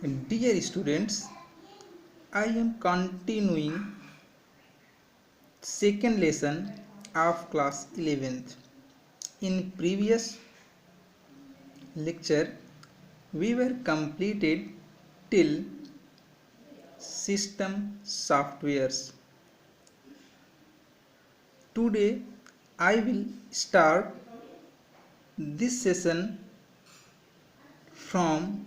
Dear students, I am continuing second lesson of class 11th. In previous lecture, we were completed till system softwares. Today, I will start this session from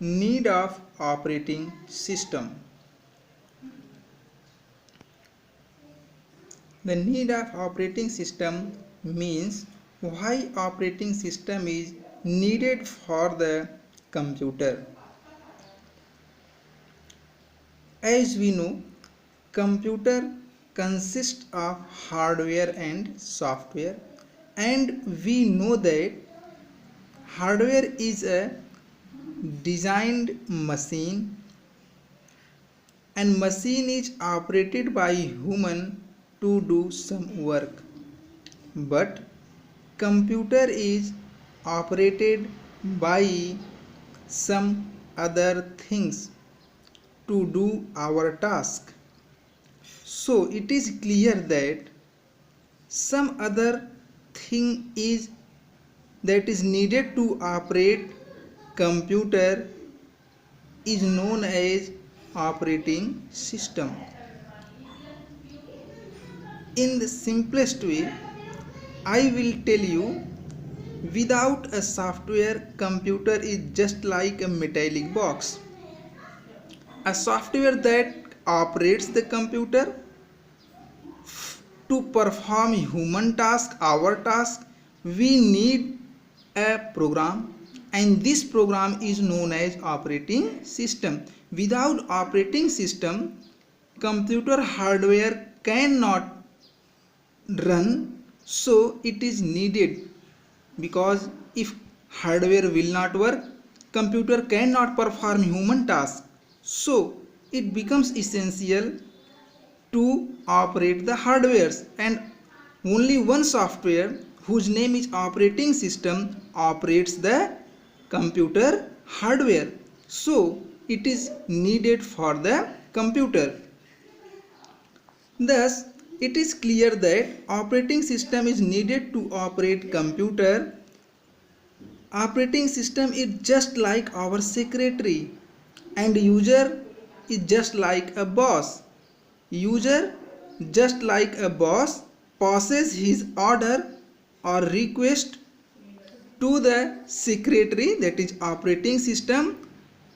need of operating system. The need of operating system means why operating system is needed for the computer. As we know, computer consists of hardware and software, and we know that hardware is a designed machine and machine is operated by human to do some work, but computer is operated by some other things to do our task. So it is clear that some other thing is that is needed to operate computer is known as operating system. In the simplest way, I will tell you, without a software, computer is just like a metallic box. A software that operates the computer to perform human task, our task, we need a program, and this program is known as operating system. Without operating system, computer hardware cannot run, so it is needed, because if hardware will not work, computer cannot perform human task, so it becomes essential to operate the hardwares, and only one software whose name is operating system operates the computer hardware, so it is needed for the computer. Thus, it is clear that operating system is needed to operate computer. Operating system is just like our secretary, and user is just like a boss. User, just like a boss, passes his order or request to the secretary, that is operating system,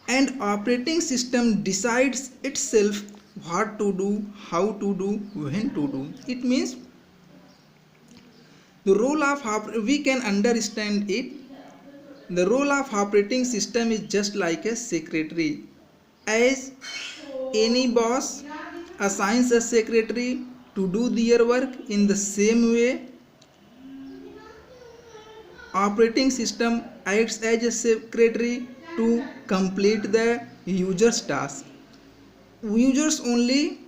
and operating system decides itself what to do, how to do, when to do. It means the role of we can understand it. The role of operating system is just like a secretary. As any boss assigns a secretary to do their work, in the same way operating system acts as a secretary to complete the user's task. Users only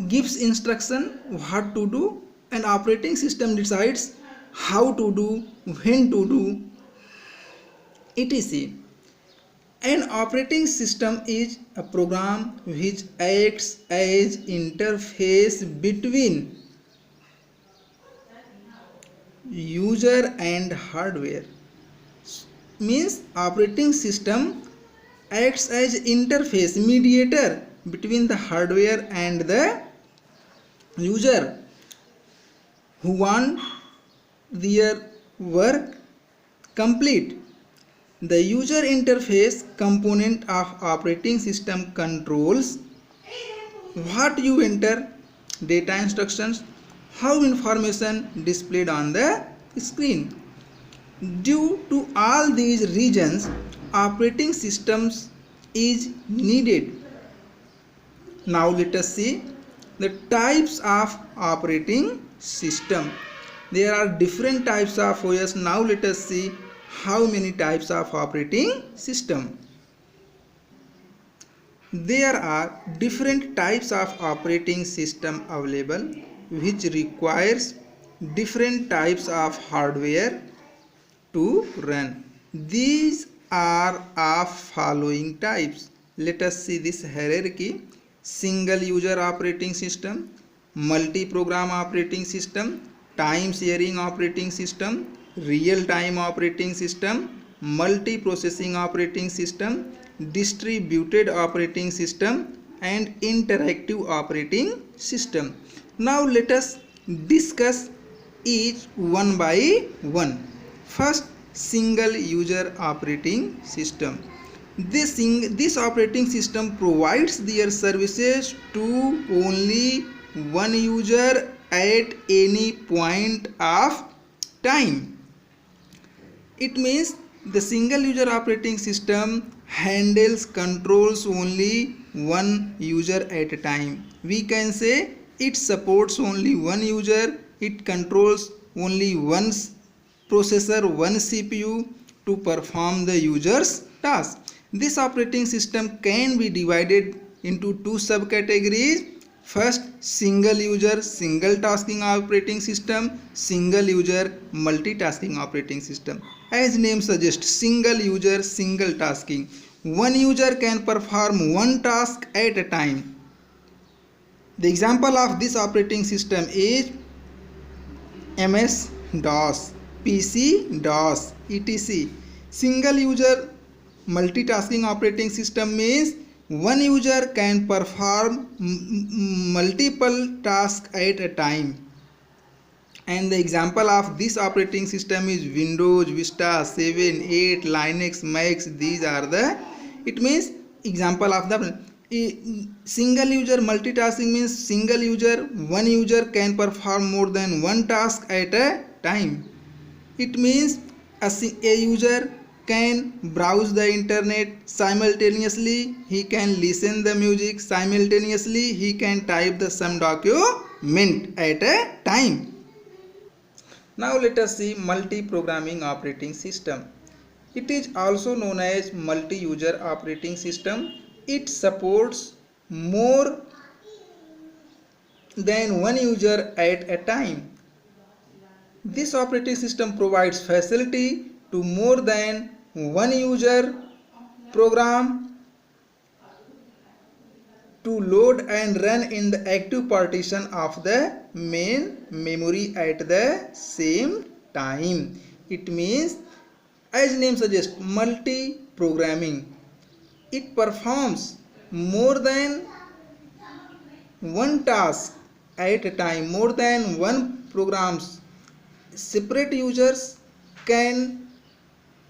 gives instruction what to do, and operating system decides how to do, when to do, etc. An operating system is a program which acts as interface between user and hardware. Means operating system acts as interface, mediator between the hardware and the user who want their work complete. The user interface component of operating system controls what you enter, data instructions, how information displayed on the screen. Due to all these reasons, operating systems is needed. Now let us see the types of operating system. There are different types of OS. Now let us see how many types of operating system. There are different types of operating system available, which requires different types of hardware to run. These are of following types. Let us see this hierarchy. Single user operating system, multi-program operating system, time sharing operating system, real-time operating system, multi-processing operating system, distributed operating system, and interactive operating system. Now let us discuss each one by one. First, single user operating system. This operating system provides their services to only one user at any point of time. It means the single user operating system handles controls only one user at a time. We can say it supports only one user, it controls only one processor, one CPU to perform the user's task. This operating system can be divided into two subcategories. First, single user single tasking operating system, single user multitasking operating system. As name suggests, single user single tasking. One user can perform one task at a time. The example of this operating system is MS DOS, PC DOS, etc. Single user multitasking operating system means one user can perform multiple tasks at a time. And the example of this operating system is Windows, Vista, 7, 8, Linux, Mac. These are the, it means example of the single user multitasking means single user, one user can perform more than one task at a time. It means a user can browse the internet simultaneously, he can listen the music simultaneously, he can type the some document at a time. Now let us see multi-programming operating system. It is also known as multi-user operating system. It supports more than one user at a time. This operating system provides facility to more than one user program to load and run in the active partition of the main memory at the same time. It means, as name suggests, multi-programming. It performs more than one task at a time, more than one programs. Separate users can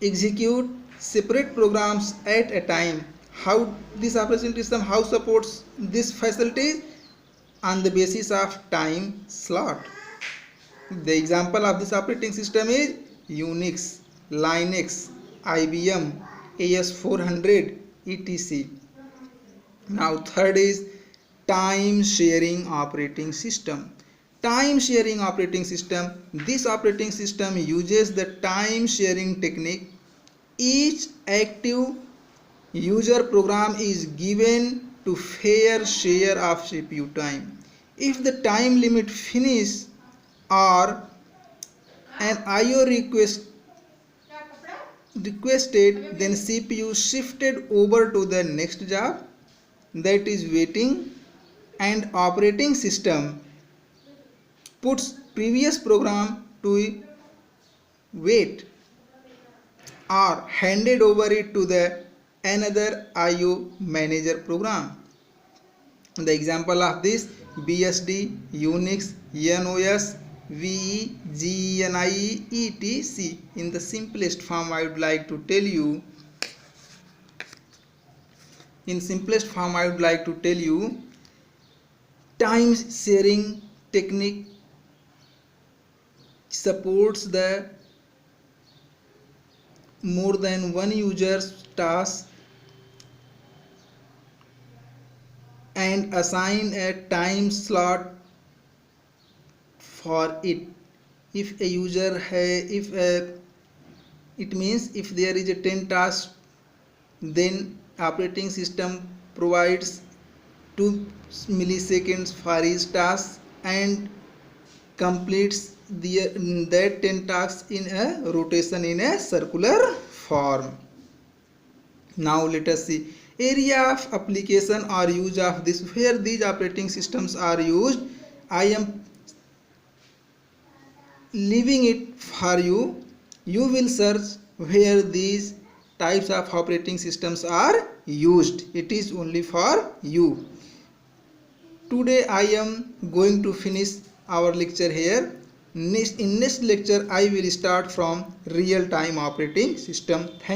execute separate programs at a time. How this operating system how supports this facility? On the basis of time slot. The example of this operating system is Unix, Linux, IBM, AS400, etc. Now third is time sharing operating system. Time sharing operating system. This operating system uses the time sharing technique. Each active user program is given to fair share of CPU time. If the time limit finish or an IO requested, then CPU shifted over to the next job that is waiting, and operating system puts previous program to wait or handed over it to the another IO manager program. The example of this BSD, Unix, NOS, VE, GNIE, etc. In the simplest form, I would like to tell you. Time sharing technique supports the more than one user's task and assign a time slot for it. If a user it means if there is a 10 task, then operating system provides 2 milliseconds for each task and completes that 10 tasks in a rotation in a circular form. Now let us see area of application or use of this. Where these operating systems are used, I am leaving it for you. You will search where these types of operating systems are used. It is only for you. Today I am going to finish our lecture here. In next lecture I will start from real time operating system. Thank